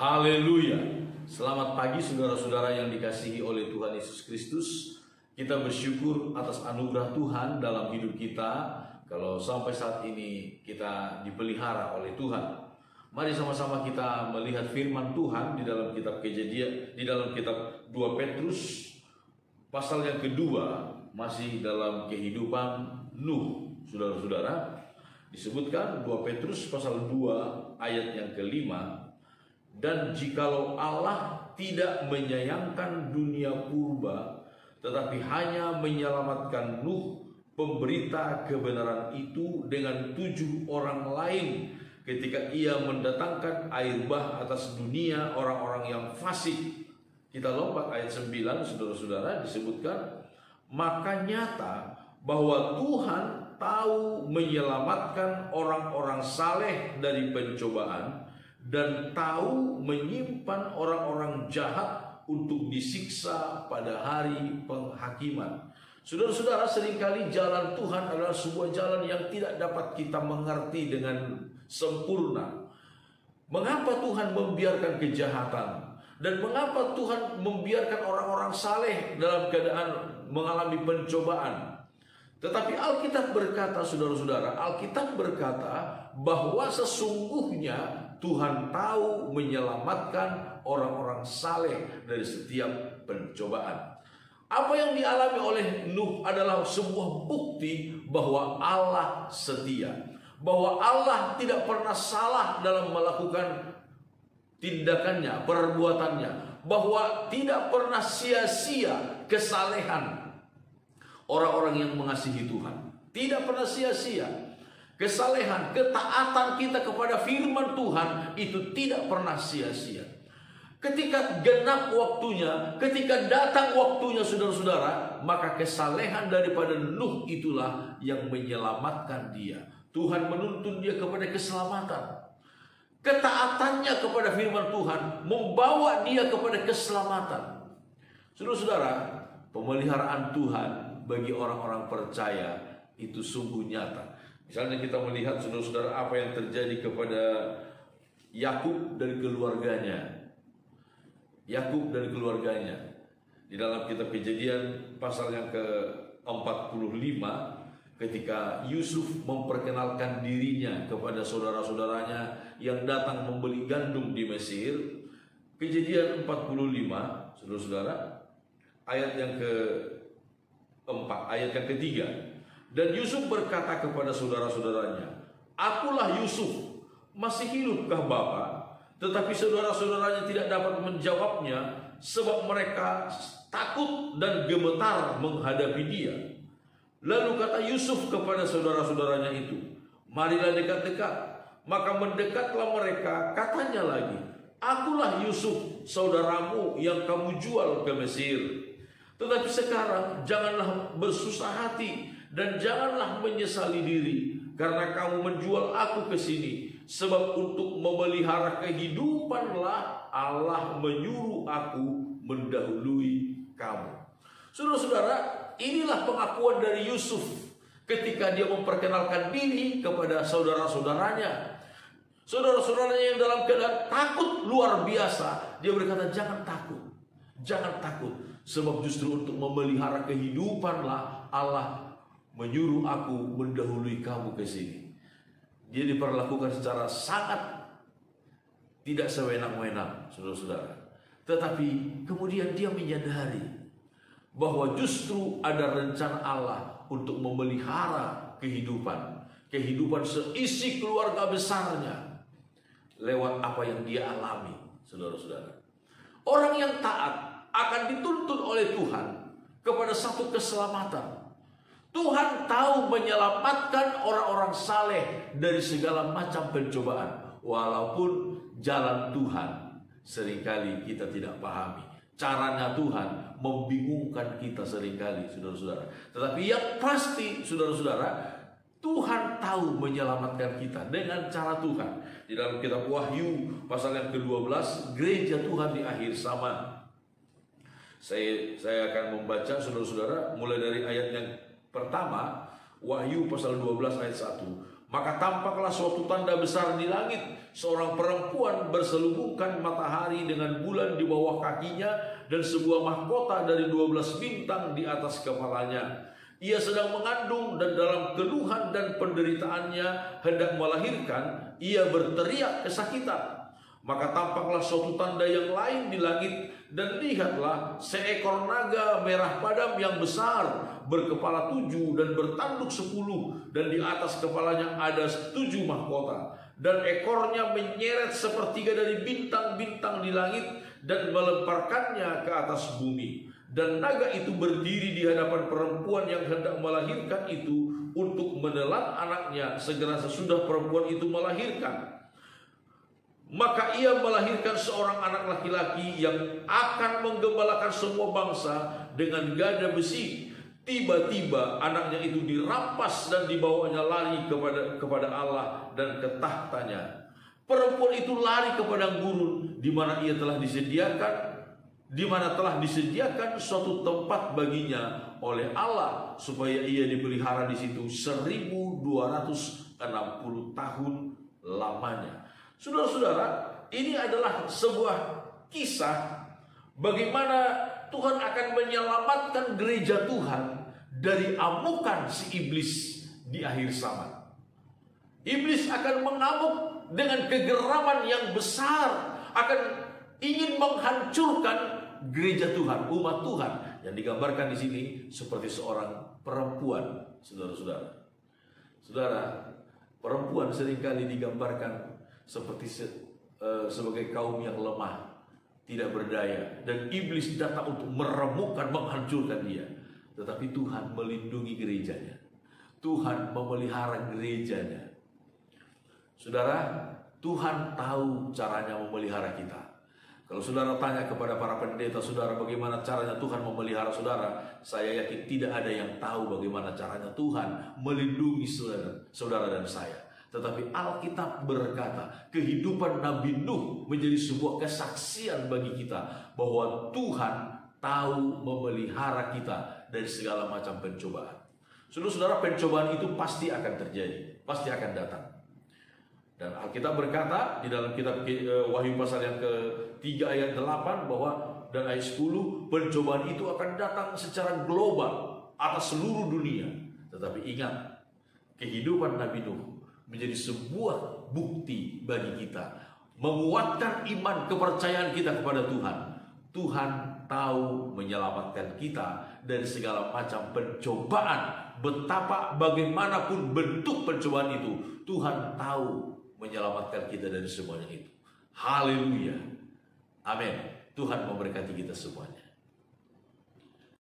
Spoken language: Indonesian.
Haleluya. Selamat pagi saudara-saudara yang dikasihi oleh Tuhan Yesus Kristus. Kita bersyukur atas anugerah Tuhan dalam hidup kita. Kalau sampai saat ini kita dipelihara oleh Tuhan. Mari sama-sama kita melihat firman Tuhan di dalam kitab Kejadian, di dalam kitab 2 Petrus pasal yang kedua, masih dalam kehidupan Nuh. Saudara-saudara, disebutkan 2 Petrus pasal 2 ayat yang kelima. Dan jikalau Allah tidak menyayangkan dunia purba, tetapi hanya menyelamatkan Nuh, pemberita kebenaran itu, dengan 7 orang lain, ketika ia mendatangkan air bah atas dunia orang-orang yang fasik. Kita lompat ayat 9, saudara-saudara, disebutkan, maka nyata bahwa Tuhan tahu menyelamatkan orang-orang saleh dari pencobaan, dan tahu menyimpan orang-orang jahat untuk disiksa pada hari penghakiman. Saudara-saudara, seringkali jalan Tuhan adalah sebuah jalan yang tidak dapat kita mengerti dengan sempurna. Mengapa Tuhan membiarkan kejahatan? Dan mengapa Tuhan membiarkan orang-orang saleh dalam keadaan mengalami pencobaan? Tetapi Alkitab berkata, saudara-saudara, Alkitab berkata bahwa sesungguhnya Tuhan tahu menyelamatkan orang-orang saleh dari setiap pencobaan. Apa yang dialami oleh Nuh adalah sebuah bukti bahwa Allah setia, bahwa Allah tidak pernah salah dalam melakukan tindakannya, perbuatannya, bahwa tidak pernah sia-sia kesalehan orang-orang yang mengasihi Tuhan. Tidak pernah sia-sia. Kesalehan, ketaatan kita kepada firman Tuhan itu tidak pernah sia-sia. Ketika genap waktunya, ketika datang waktunya, saudara-saudara, maka kesalehan daripada Nuh itulah yang menyelamatkan dia. Tuhan menuntun dia kepada keselamatan. Ketaatannya kepada firman Tuhan membawa dia kepada keselamatan. Saudara-saudara, pemeliharaan Tuhan bagi orang-orang percaya itu sungguh nyata. Misalnya kita melihat, saudara-saudara, apa yang terjadi kepada Yakub dan keluarganya. Yakub dan keluarganya. Di dalam kitab Kejadian pasal yang ke-45, ketika Yusuf memperkenalkan dirinya kepada saudara-saudaranya yang datang membeli gandum di Mesir. Kejadian 45, saudara-saudara, ayat yang keempat, ayat yang ketiga. Dan Yusuf berkata kepada saudara-saudaranya, akulah Yusuf, masih hidupkah Bapa? Tetapi saudara-saudaranya tidak dapat menjawabnya, sebab mereka takut dan gemetar menghadapi dia. Lalu kata Yusuf kepada saudara-saudaranya itu, marilah dekat-dekat. Maka mendekatlah mereka, katanya lagi, akulah Yusuf, saudaramu yang kamu jual ke Mesir. Tetapi sekarang janganlah bersusah hati dan janganlah menyesali diri, karena kamu menjual aku ke sini. Sebab untuk memelihara kehidupanlah Allah menyuruh aku mendahului kamu. Saudara-saudara, inilah pengakuan dari Yusuf ketika dia memperkenalkan diri kepada saudara-saudaranya. Saudara-saudaranya yang dalam keadaan takut luar biasa, dia berkata, jangan takut, jangan takut. Sebab justru untuk memelihara kehidupanlah Allah menyuruh aku mendahului kamu ke sini. Dia diperlakukan secara sangat tidak sewenang-wenang, saudara-saudara. Tetapi kemudian dia menyadari bahwa justru ada rencana Allah untuk memelihara kehidupan seisi keluarga besarnya lewat apa yang dia alami, saudara-saudara. Orang yang taat akan dituntun oleh Tuhan kepada satu keselamatan. Tuhan tahu menyelamatkan orang-orang saleh dari segala macam pencobaan. Walaupun jalan Tuhan seringkali kita tidak pahami. Caranya Tuhan membingungkan kita seringkali, saudara-saudara. Tetapi yang pasti, saudara-saudara, Tuhan tahu menyelamatkan kita dengan cara Tuhan. Di dalam kitab Wahyu pasal yang ke-12, gereja Tuhan di akhir zaman. Saya akan membaca, saudara-saudara, mulai dari ayat yang pertama, Wahyu pasal 12 ayat 1. Maka tampaklah suatu tanda besar di langit. Seorang perempuan berselubungkan matahari dengan bulan di bawah kakinya dan sebuah mahkota dari 12 bintang di atas kepalanya. Ia sedang mengandung dan dalam keluhan dan penderitaannya hendak melahirkan, ia berteriak kesakitan. Maka tampaklah suatu tanda yang lain di langit, dan lihatlah seekor naga merah padam yang besar, berkepala 7 dan bertanduk 10, dan di atas kepalanya ada 7 mahkota, dan ekornya menyeret sepertiga dari bintang-bintang di langit dan melemparkannya ke atas bumi. Dan naga itu berdiri di hadapan perempuan yang hendak melahirkan itu untuk menelan anaknya segera sesudah perempuan itu melahirkan. Maka ia melahirkan seorang anak laki-laki yang akan menggembalakan semua bangsa dengan gada besi. Tiba-tiba anaknya itu dirampas dan dibawanya lari kepada Allah dan ke tahtanya. Perempuan itu lari ke padang gurun di mana telah disediakan suatu tempat baginya oleh Allah supaya ia dipelihara di situ 1260 tahun lamanya. Saudara-saudara, ini adalah sebuah kisah bagaimana Tuhan akan menyelamatkan gereja Tuhan dari amukan si iblis di akhir zaman. Iblis akan mengamuk dengan kegeraman yang besar, akan ingin menghancurkan gereja Tuhan, umat Tuhan, yang digambarkan di sini seperti seorang perempuan, saudara-saudara. Saudara, perempuan seringkali digambarkan sebagai kaum yang lemah, tidak berdaya, dan iblis datang untuk meremukkan, menghancurkan dia. Tetapi Tuhan melindungi gerejanya, Tuhan memelihara gerejanya. Saudara, Tuhan tahu caranya memelihara kita. Kalau saudara tanya kepada para pendeta saudara bagaimana caranya Tuhan memelihara saudara, saya yakin tidak ada yang tahu bagaimana caranya Tuhan melindungi saudara dan saya. Tetapi Alkitab berkata, kehidupan Nabi Nuh menjadi sebuah kesaksian bagi kita bahwa Tuhan tahu memelihara kita dari segala macam pencobaan. Saudara-saudara, pencobaan itu pasti akan terjadi, pasti akan datang. Dan Alkitab berkata di dalam kitab Wahyu pasal yang ke-3 ayat 8 dan ayat 10, pencobaan itu akan datang secara global atas seluruh dunia. Tetapi ingat, kehidupan Nabi Nuh menjadi sebuah bukti bagi kita, menguatkan iman kepercayaan kita kepada Tuhan. Tuhan tahu menyelamatkan kita dari segala macam pencobaan. Bagaimanapun bentuk pencobaan itu, Tuhan tahu menyelamatkan kita dari semuanya itu. Haleluya. Amin. Tuhan memberkati kita semuanya.